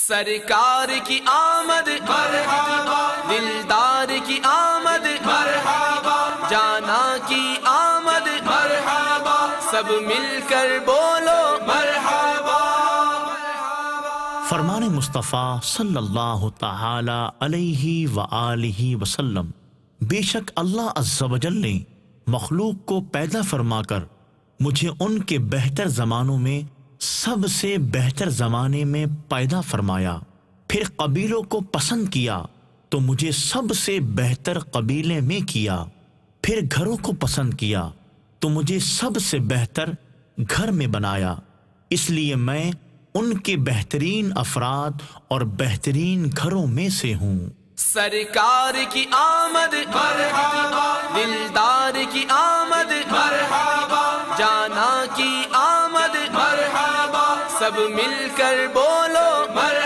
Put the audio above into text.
سرکار کی آمد مرحبا، دلدار کی آمد مرحبا، جانا کی آمد مرحبا، سب مل کر بولو مرحبا۔ فرمان مصطفیٰ صلی اللہ تعالی علیہ وآلہ وسلم، بے شک اللہ عز و جل نے مخلوق کو پیدا فرما کر مجھے ان کے بہتر زمانوں میں سب سے بہتر زمانے میں پیدا فرمایا، پھر قبیلوں کو پسند کیا تو مجھے سب سے بہتر قبیلے میں کیا، پھر گھروں کو پسند کیا تو مجھے سب سے بہتر گھر میں بنایا، اس لیے میں ان کے بہترین افراد اور بہترین گھروں میں سے ہوں۔ سرکار کی آمد مرحبا، دلدار کی آمد مرحبا، جانا کی آمد مرحبا، سب مل کر بولو مرحبا۔